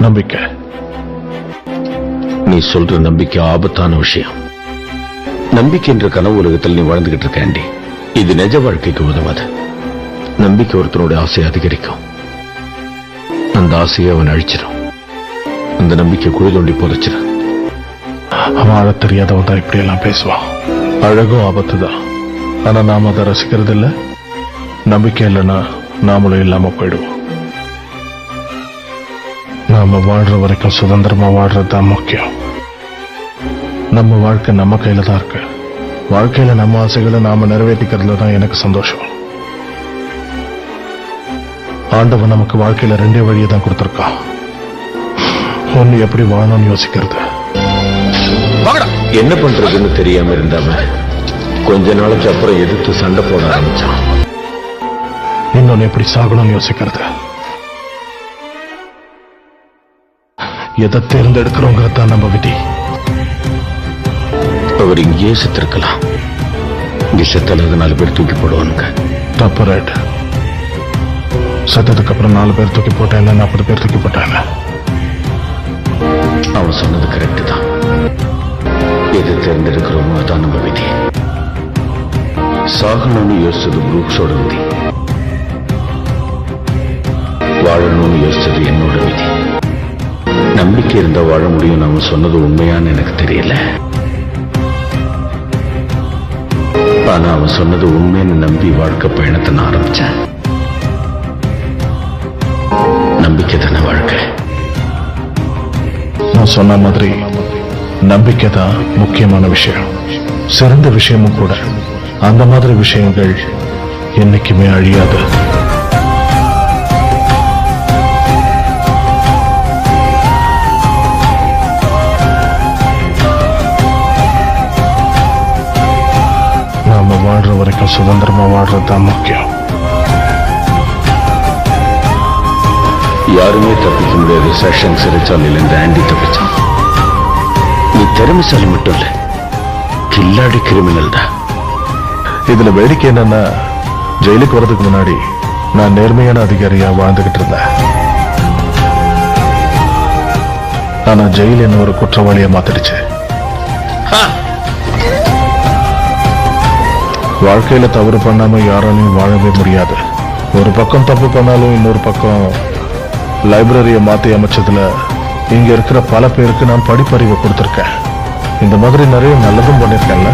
நம்பிக்கை. நீ சொல்ற நம்பிக்கை ஆபத்தான விஷயம். நம்பிக்கை என்ற கனவு உலகத்தில் நீ வாழ்ந்துகிட்டு இருக்க ஆண்டி. இது நிஜ வாழ்க்கைக்கு உதவாது. நம்பிக்கை ஒருத்தனுடைய ஆசையை அதிகரிக்கும். அந்த ஆசையை அவன் அழிச்சிடும். அந்த நம்பிக்கை குழி தோண்டி புதைச்சிடும். வாழ தெரியாதவன் தான் இப்படி எல்லாம் பேசுவான். அழகும் ஆபத்து தான். ஆனா நாம அதை ரசிக்கிறது இல்ல. நம்பிக்கை இல்லைன்னா நாமளும் இல்லாம போயிடுவோம். நாம வாழ்ற வரைக்கும் சுதந்திரமா வாழ்றது தான் முக்கியம். நம்ம வாழ்க்கை நம்ம கையில தான் இருக்கு. வாழ்க்கையில நம்ம ஆசைகளை நாம நிறைவேற்றிக்கிறதுல தான் எனக்கு சந்தோஷம். ஆண்டவன் நமக்கு வாழ்க்கையில ரெண்டே வழியை தான் கொடுத்திருக்கான். ஒன்னு எப்படி வாழணும்னு யோசிக்கிறது. என்ன பண்றதுன்னு தெரியாம இருந்தாம கொஞ்ச நாளைக்கு அப்புறம் எதிர்த்து சண்டை போட ஆரம்பிச்சான். இன்னொன்னு எப்படி சாகணும்னு யோசிக்கிறது. எதை தேர்ந்தெடுக்கிறோங்கிறது தான் நம்ம விதி. அவர் இங்கேயே செத்திருக்கலாம். இங்க செத்தால 4 பேர் தூக்கி போடுவானுங்க. தப்பு. ரைட். செத்ததுக்கு அப்புறம் 4 பேர் தூக்கி போட்டாங்க, 40 பேர் தூக்கி போட்டாங்க. அவன் சொன்னது கரெக்ட் தான். எது தேர்ந்தெடுக்கிறோமோ அதான் நம்ம விதி. சாகணும்னு யோசிச்சது புரூக்ஸோட விதி. வாழணும்னு யோசிச்சது என்னோட விதி. நம்பிக்கை இருந்தா வாழ முடியும். நாம சொன்னது உண்மையான்னு எனக்கு தெரியல. ஆனா அவன் சொன்னது உண்மைன்னு நம்பி வாழ்க்கை பயணத்தை நான் ஆரம்பிச்சேன். நம்பிக்கை தானே வாழ்க்கை. நான் சொன்ன மாதிரி நம்பிக்கை தான் முக்கியமான விஷயம். சிறந்த விஷயமும் கூட. அந்த மாதிரி விஷயங்கள் என்னைக்குமே அழியாது. நாம வாழ்ற வரைக்கும் சுதந்திரமா வாழ்றது தான் முக்கியம். யாருமே தப்பிக்க முடியாது. செஷன் சிறைச்சாலையில் இருந்து ஆண்டி தப்பிச்சான். நீ திறமைசாலி மட்டும் இல்ல, கில்லாடி கிரிமினல் தான். இதுல வேடிக்கை என்னன்னா, ஜெயிலுக்கு வர்றதுக்கு முன்னாடி நான் நேர்மையான அதிகாரியா வாழ்ந்துகிட்டு இருந்தேன். ஆனா ஜெயில் என்ன ஒரு குற்றவாளியா மாத்திடுச்சு. வாழ்க்கையில தவறு பண்ணாம யாராலையும் வாழவே முடியாது. ஒரு பக்கம் தப்பு பண்ணாலும் இன்னொரு பக்கம் லைப்ரரியை மாத்தி அமைச்சதுல இங்க இருக்கிற பல பேருக்கு நான் படிப்பறிவை கொடுத்திருக்கேன். இந்த மாதிரி நிறைய நல்லதும் பண்ணிருக்கேன்ல.